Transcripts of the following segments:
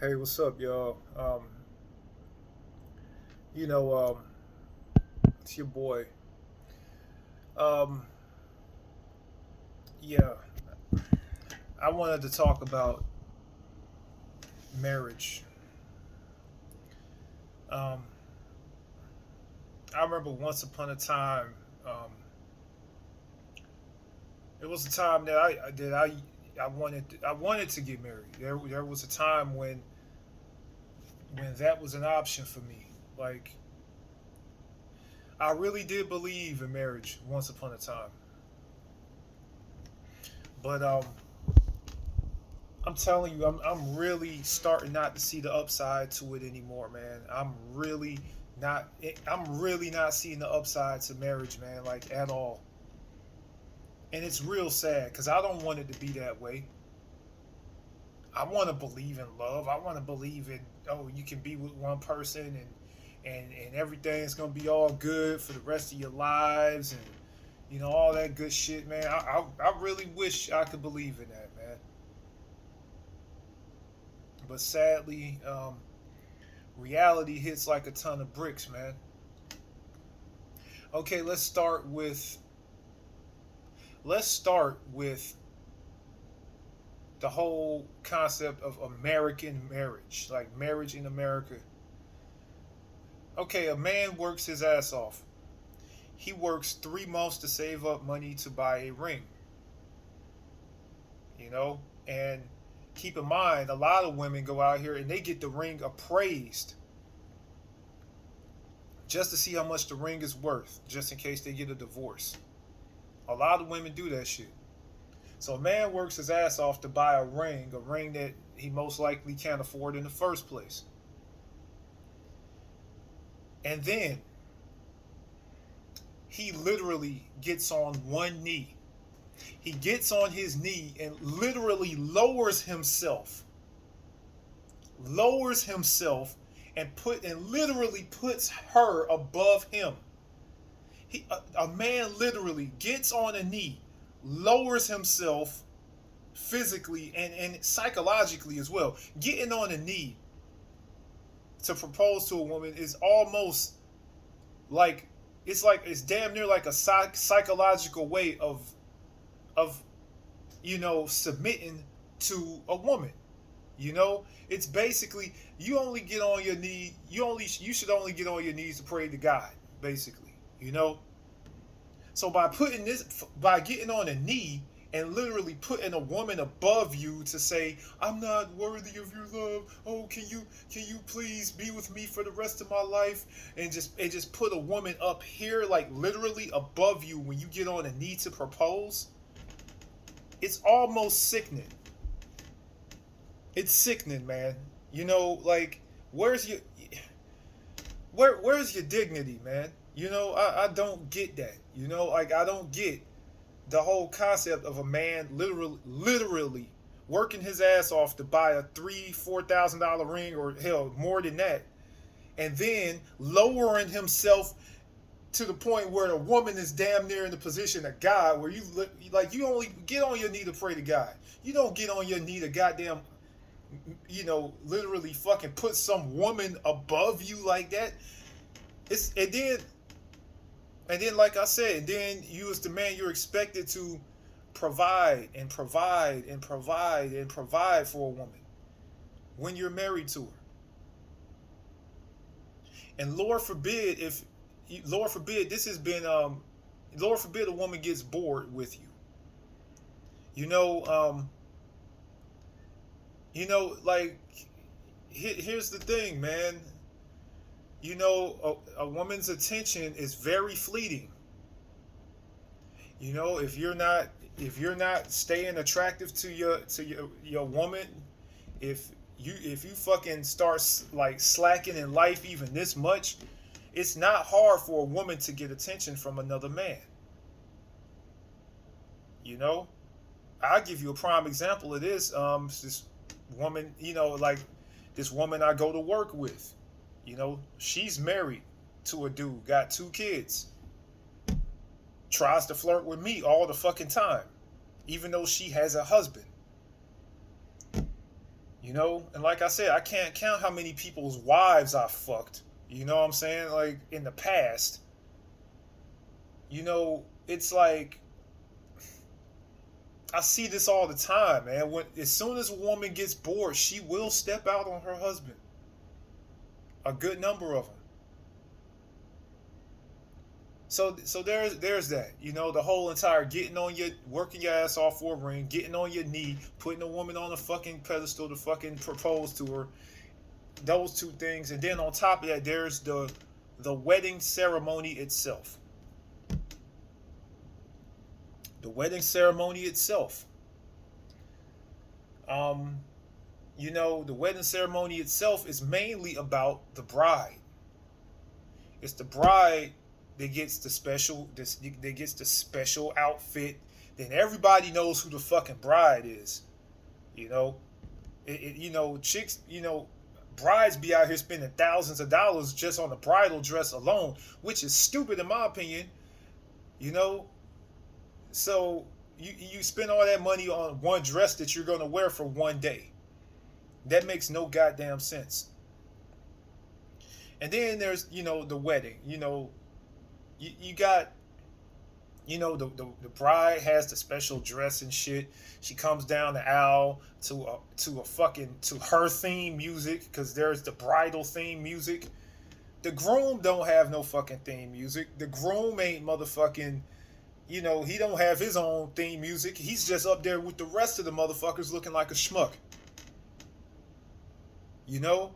Hey, what's up, y'all? You know, it's your boy. Um, yeah, I wanted to talk about marriage. Um, I remember once upon a time, um, it was a time that I wanted to get married. There was a time when that was an option for me. Like I really did believe in marriage once upon a time, but I'm telling you, I'm really starting not to see the upside to it anymore, man. I'm really not seeing the upside to marriage, man, like at all. And it's real sad because I don't want it to be that way. I want to believe in love. I want to believe in, oh, you can be with one person and everything's gonna be all good for the rest of your lives and all that good shit, man. I really wish I could believe in that, man. But sadly, reality hits like a ton of bricks, man. Okay, let's start with the whole concept of American marriage, like marriage in America. Okay, a man works his ass off. He works 3 months to save up money to buy a ring, you know? And keep in mind, a lot of women go out here and they get the ring appraised just to see how much the ring is worth, just in case they get a divorce. A lot of women do that shit. So a man works his ass off to buy a ring that he most likely can't afford in the first place. And then he literally gets on one knee. He gets on his knee and literally lowers himself and literally puts her above him. A man literally gets on a knee, lowers himself physically and psychologically as well. Getting on a knee to propose to a woman is almost like it's damn near like a psychological way of submitting to a woman. It's basically you only get on your knee. You should only get on your knees to pray to God, basically. So by getting on a knee and literally putting a woman above you to say, "I'm not worthy of your love. Oh, can you please be with me for the rest of my life?" And just put a woman up here, like literally above you when you get on a knee to propose. It's almost sickening. It's sickening, man. Like where's your where's your dignity, man? I don't get that. Like I don't get the whole concept of a man literally working his ass off to buy a $3,000-$4,000 ring, or hell more than that, and then lowering himself to the point where a woman is damn near in the position of God, where you only get on your knee to pray to God. You don't get on your knee to goddamn literally fucking put some woman above you like that. It's and then like I said, and then you as the man, you're expected to provide and provide and provide and provide for a woman when you're married to her. And Lord forbid this has been Lord forbid a woman gets bored with you. You know, um, like here's the thing, man. A woman's attention is very fleeting. If you're not staying attractive to your woman, if you fucking start like slacking in life even this much, it's not hard for a woman to get attention from another man. You know, I'll give you a prime example of this. This woman, like this woman I go to work with. She's married to a dude, got 2 kids, tries to flirt with me all the fucking time, even though she has a husband. You know, and like I said, I can't count how many people's wives I fucked. You know what I'm saying? Like in the past, you know, it's like I see this all the time, man. When as soon as a woman gets bored, she will step out on her husband. A good number of them. So there's that. You know, the whole entire getting on your working your ass off for a ring, getting on your knee, putting a woman on a fucking pedestal to fucking propose to her. Those two things, and then on top of that, there's the wedding ceremony itself. The wedding ceremony itself. Um, you know, the wedding ceremony itself is mainly about the bride. It's the bride that gets the special that gets the special outfit. Then everybody knows who the fucking bride is. You know, you know, chicks, you know, brides be out here spending thousands of dollars just on the bridal dress alone, which is stupid in my opinion. You know, so you spend all that money on one dress that you're gonna wear for one day. That makes no goddamn sense. And then there's, you know, the wedding. You know, you got, you know, the bride has the special dress and shit. She comes down the aisle to a fucking to her theme music, because there's the bridal theme music. The groom don't have no fucking theme music. The groom ain't motherfucking, you know, he don't have his own theme music. He's just up there with the rest of the motherfuckers looking like a schmuck. You know?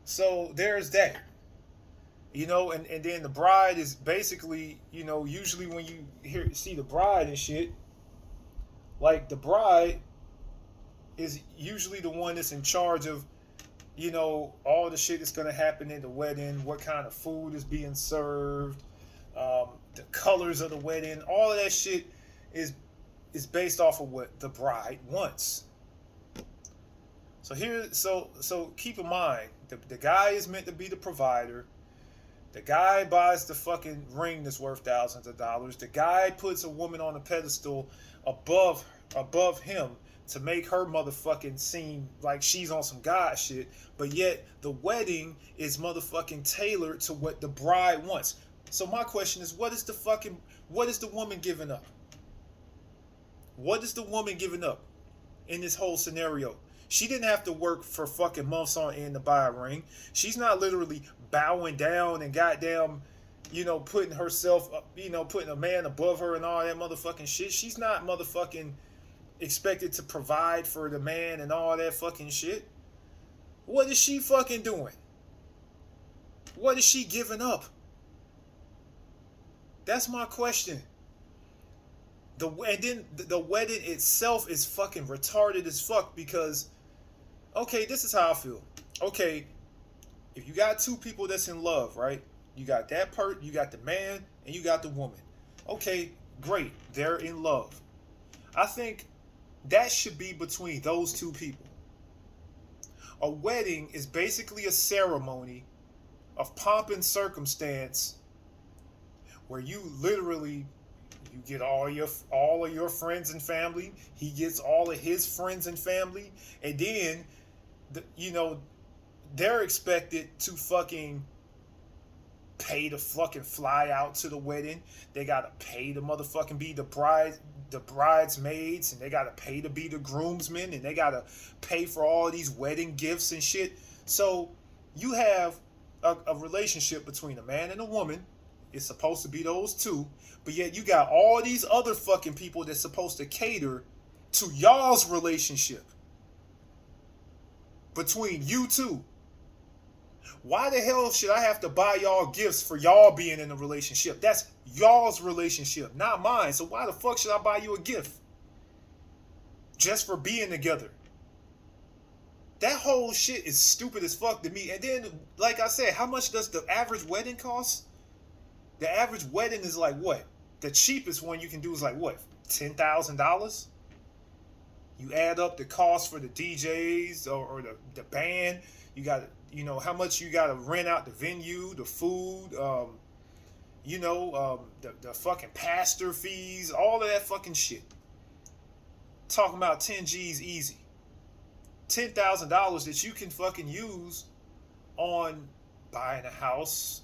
So there's that. You know, and then the bride is basically, you know, usually when you see the bride and shit, like the bride is usually the one that's in charge of, you know, all the shit that's gonna happen in the wedding, what kind of food is being served, the colors of the wedding, all of that shit is based off of what the bride wants. So keep in mind, the guy is meant to be the provider. The guy buys the fucking ring that's worth thousands of dollars. The guy puts a woman on a pedestal above him to make her motherfucking seem like she's on some god shit. But yet the wedding is motherfucking tailored to what the bride wants. So my question is, what is the woman giving up? What is the woman giving up in this whole scenario? She didn't have to work for fucking months on end to buy a ring. She's not literally bowing down and goddamn, you know, putting herself up, you know, putting a man above her and all that motherfucking shit. She's not motherfucking expected to provide for the man and all that fucking shit. What is she fucking doing? What is she giving up? That's my question. And then the wedding itself is fucking retarded as fuck, because okay, this is how I feel. Okay, if you got two people that's in love, right? You got you got the man and you got the woman. Okay, great. They're in love. I think that should be between those two people. A wedding is basically a ceremony of pomp and circumstance where you literally you get all of your friends and family. He gets all of his friends and family, and then you know, they're expected to fucking pay to fucking fly out to the wedding. They gotta pay to motherfucking be the bridesmaids, and they gotta pay to be the groomsmen, and they gotta pay for all these wedding gifts and shit. So you have a relationship between a man and a woman. It's supposed to be those two, but yet you got all these other fucking people that's supposed to cater to y'all's relationship between you two. Why the hell should I have to buy y'all gifts for y'all being in a relationship? That's y'all's relationship, not mine. So why the fuck should I buy you a gift? Just for being together. That whole shit is stupid as fuck to me. And then, like I said, how much does the average wedding cost? The average wedding is like what? The cheapest one you can do is like what? $10,000? You add up the cost for the DJs or the band. You got, you know, how much you got to rent out the venue, the food, the fucking pastor fees, all of that fucking shit. Talking about 10 G's easy. $10,000 that you can fucking use on buying a house,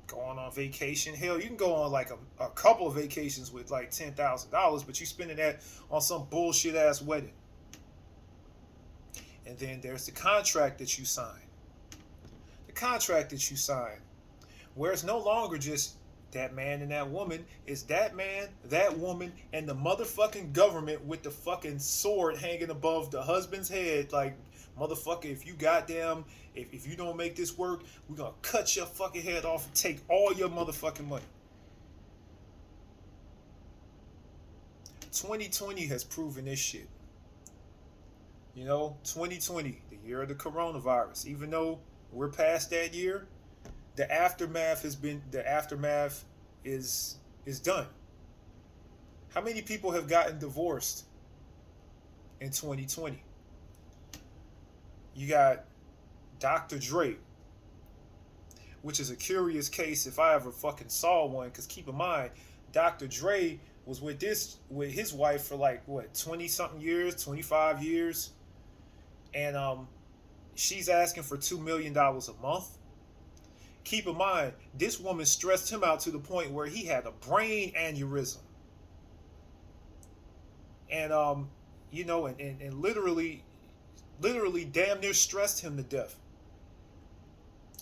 going on vacation. Hell, you can go on like a couple of vacations with like $10,000, but you spending that on some bullshit ass wedding. And then there's the contract that you sign. The contract that you sign, where it's no longer just that man and that woman. It's that man, that woman, and the motherfucking government with the fucking sword hanging above the husband's head. Like, motherfucker, if you goddamn, if you don't make this work, we're gonna cut your fucking head off and take all your motherfucking money. 2020 has proven this shit. You know, 2020, the year of the coronavirus. Even though we're past that year, the aftermath is done. How many people have gotten divorced in 2020? You got Dr. Dre, which is a curious case if I ever fucking saw one, because keep in mind, Dr. Dre was with his wife for like what, 20 something years, 25 years, and she's asking for $2 million a month. Keep in mind, this woman stressed him out to the point where he had a brain aneurysm, and you know, and literally damn near stressed him to death.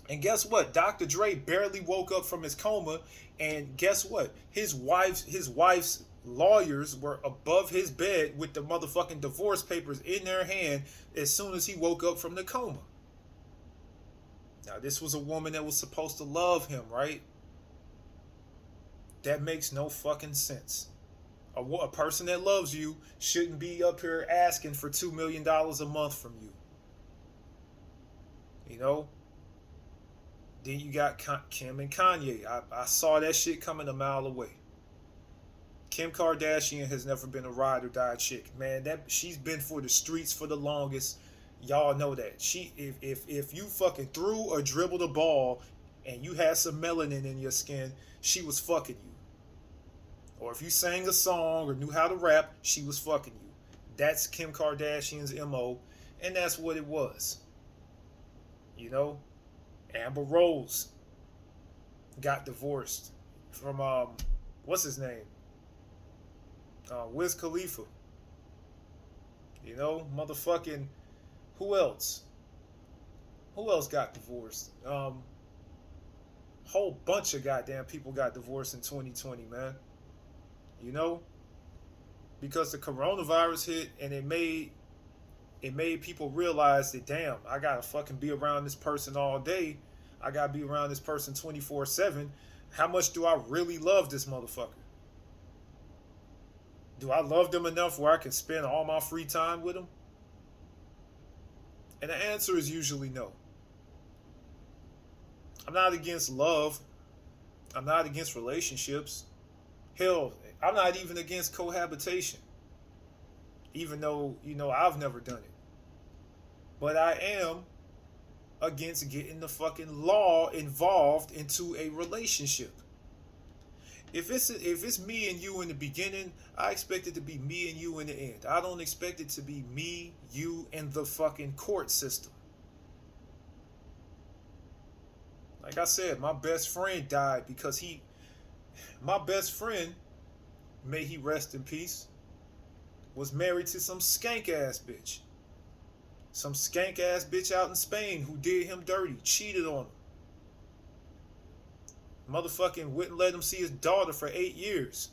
And guess what? Dr. Dre barely woke up from his coma, and guess what? His wife's lawyers were above his bed with the motherfucking divorce papers in their hand as soon as he woke up from the coma. Now, this was a woman that was supposed to love him, right? That makes no fucking sense. A person that loves you shouldn't be up here asking for $2 million a month from you. You know? Then you got Kim and Kanye. I saw that shit coming a mile away. Kim Kardashian has never been a ride or die chick. Man, she's been for the streets for the longest. Y'all know that. If you fucking threw or dribbled a ball and you had some melanin in your skin, she was fucking you. Or if you sang a song or knew how to rap, she was fucking you. That's Kim Kardashian's MO, and that's what it was. You know? Amber Rose got divorced from what's his name? Wiz Khalifa. You know, motherfucking, who else? Who else got divorced? Whole bunch of goddamn people got divorced in 2020, man. You know, because the coronavirus hit and it made people realize that, damn, I gotta fucking be around this person all day. I gotta be around this person 24/7. How much do I really love this motherfucker? Do I love them enough where I can spend all my free time with them? And the answer is usually no. I'm not against love. I'm not against relationships. Hell, I'm not even against cohabitation. Even though, you know, I've never done it. But I am against getting the fucking law involved into a relationship. If it's me and you in the beginning, I expect it to be me and you in the end. I don't expect it to be me, you, and the fucking court system. Like I said, my best friend died because my best friend, may he rest in peace, was married to some skank ass bitch. Some skank ass bitch out in Spain who did him dirty, cheated on him. Motherfucking wouldn't let him see his daughter for 8 years.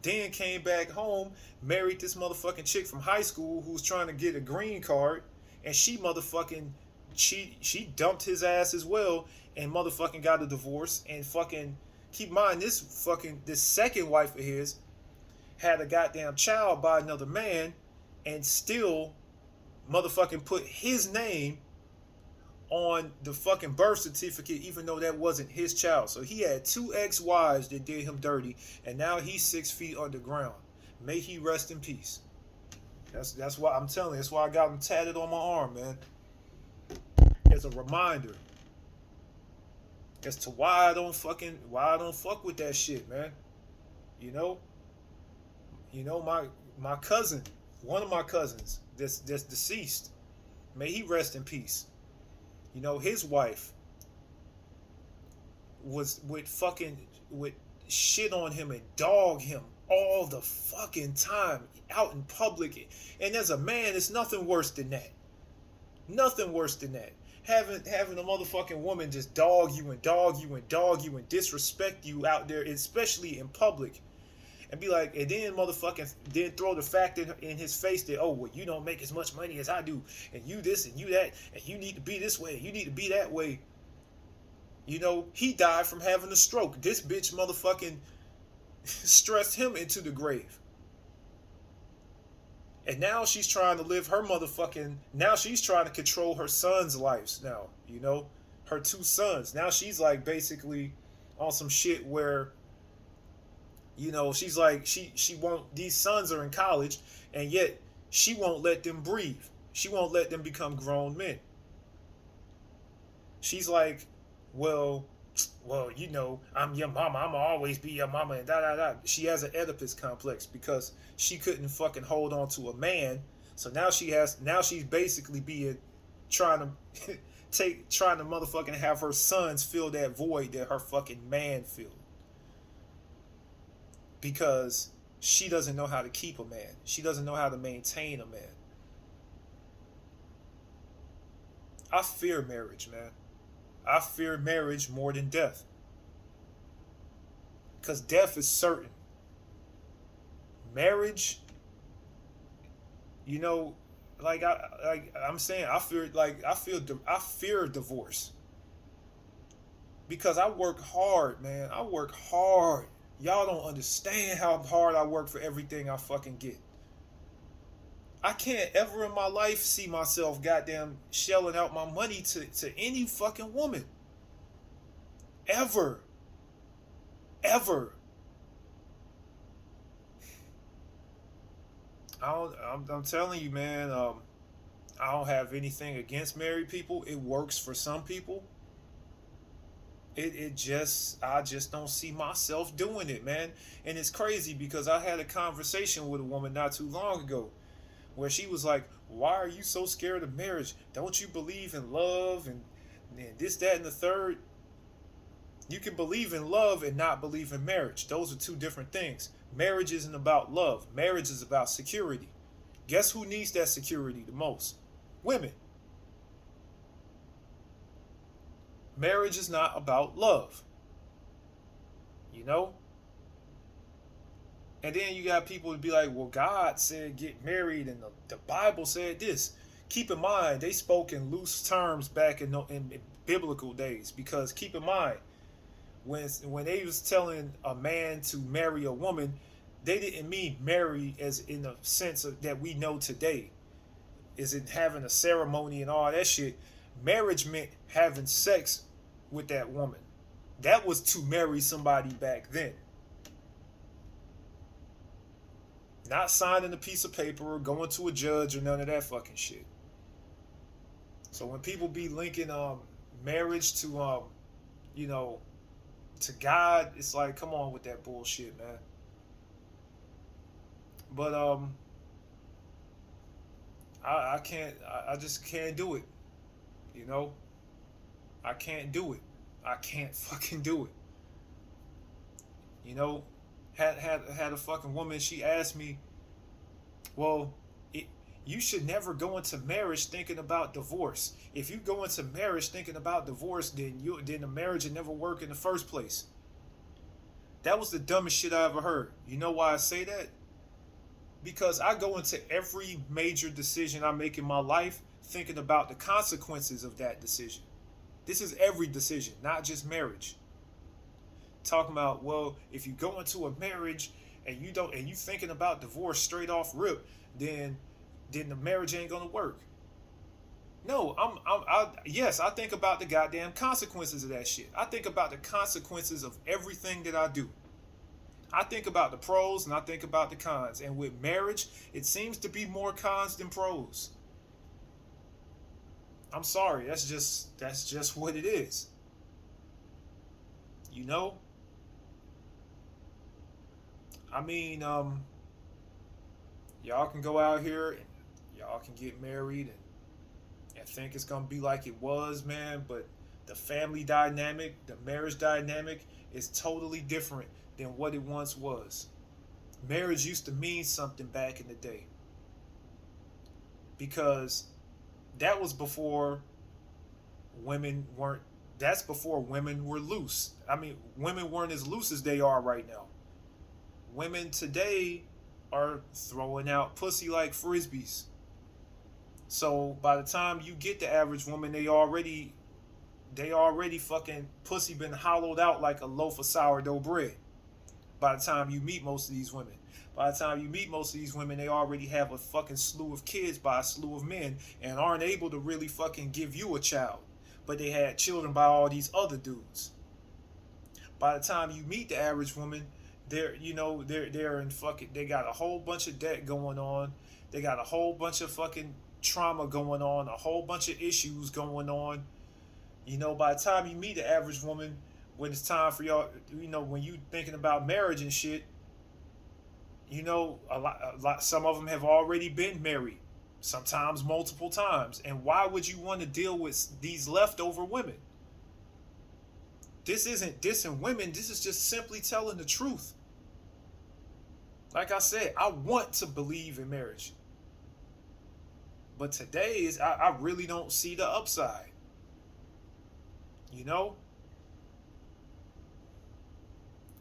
Then came back home, married this motherfucking chick from high school who was trying to get a green card, and she motherfucking she dumped his ass as well, and motherfucking got a divorce. And fucking keep in mind, this second wife of his had a goddamn child by another man, and still motherfucking put his name on the fucking birth certificate, even though that wasn't his child. So he had 2 ex-wives that did him dirty, and now he's 6 feet underground. May he rest in peace. That's why I'm telling you. That's why I got him tatted on my arm, man. As a reminder as to why I don't fuck with that shit, man. You know, my cousin One of my cousins that's deceased, may he rest in peace. You know, his wife was would shit on him and dog him all the fucking time out in public. And as a man, it's nothing worse than that. Nothing worse than that. Having a motherfucking woman just dog you and dog you and dog you and disrespect you out there, especially in public. And be like, and then motherfucking, then throw the fact in his face that, oh, well, you don't make as much money as I do, and you this and you that, and you need to be this way, and you need to be that way. You know, he died from having a stroke. This bitch motherfucking stressed him into the grave. And now she's trying to live her motherfucking, now she's trying to control her son's lives now, you know, her two sons. Now she's like basically on some shit where, you know, she's like, she won't, these sons are in college, and yet she won't let them breathe. She won't let them become grown men. She's like, well, you know, I'm your mama. I'm gonna always be your mama, and da da da. She has an Oedipus complex because she couldn't fucking hold on to a man. So now she's basically trying to trying to motherfucking have her sons fill that void that her fucking man filled. Because she doesn't know how to keep a man. She doesn't know how to maintain a man. I fear marriage, man. I fear marriage more than death. Because death is certain. Marriage, you know, I'm saying, I fear divorce. Because I work hard, man. I work hard. Y'all don't understand how hard I work for everything I fucking get. I can't ever in my life see myself goddamn shelling out my money to any fucking woman. Ever. Ever. I'm telling you, man, I don't have anything against married people. It works for some people. I just don't see myself doing it, man. And it's crazy because I had a conversation with a woman not too long ago where she was like, why are you so scared of marriage? Don't you believe in love and this, that, and the third? You can believe in love and not believe in marriage. Those are two different things. Marriage isn't about love. Marriage is about security. Guess who needs that security the most? Women. Marriage is not about love. You know? And then you got people to be like, well, God said get married and the Bible said this. Keep in mind, they spoke in loose terms back in biblical days. Because keep in mind, when they was telling a man to marry a woman, they didn't mean marry as in the sense of that we know today. Is it having a ceremony and all that shit? Marriage meant having sex with that woman. That was to marry somebody back then. Not signing a piece of paper or going to a judge or none of that fucking shit. So when people be linking marriage to you know, to God, it's like, come on with that bullshit, man. But I can't, I just can't do it. You know? I can't do it. I can't fucking do it. You know, had a fucking woman, she asked me, well, you should never go into marriage thinking about divorce. If you go into marriage thinking about divorce, then the marriage would never work in the first place. That was the dumbest shit I ever heard. You know why I say that? Because I go into every major decision I make in my life thinking about the consequences of that decision. This is every decision, not just marriage. Talking about, well, if you go into a marriage and you thinking about divorce straight off rip, then the marriage ain't gonna work. No, yes, I think about the goddamn consequences of that shit. I think about the consequences of everything that I do. I think about the pros and I think about the cons. And with marriage, it seems to be more cons than pros. I'm sorry, that's just what it is. You know? I mean, Y'all can go out here and y'all can get married and think it's gonna be like it was, man. But the family dynamic, the marriage dynamic, is totally different than what it once was. Marriage used to mean something back in the day because that was before women weren't. That's before women were loose. I mean, women weren't as loose as they are right now. Women today are throwing out pussy like frisbees. So by the time you get the average woman, they already fucking pussy been hollowed out like a loaf of sourdough bread. By the time you meet most of these women, they already have a fucking slew of kids by a slew of men and aren't able to really fucking give you a child, but they had children by all these other dudes. By the time you meet the average woman, they're in fucking, they got a whole bunch of debt going on, they got a whole bunch of fucking trauma going on, a whole bunch of issues going on. By the time you meet the average woman, when it's time for y'all, when you thinking about marriage and shit, a lot, some of them have already been married, sometimes multiple times. And why would you want to deal with these leftover women? This isn't dissing women. This is just simply telling the truth. Like I said, I want to believe in marriage, but today I really don't see the upside. You know,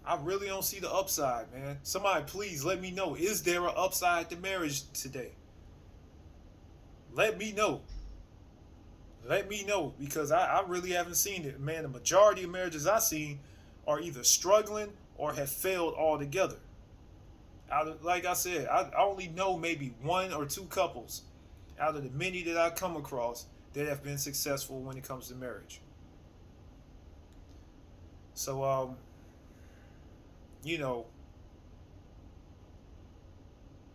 I really don't see the upside, man. Somebody please let me know. Is there an upside to marriage today? Let me know. Let me know, because I really haven't seen it, man. The majority of marriages I've seen are either struggling or have failed altogether. Like I said, I only know maybe one or two couples out of the many that I come across that have been successful when it comes to marriage. So, you know,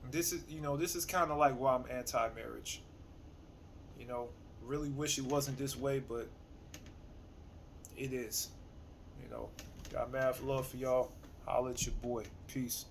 this is kind of like why I'm anti-marriage. You know, really wish it wasn't this way, but it is. Got mad love for y'all. Holla at your boy. Peace.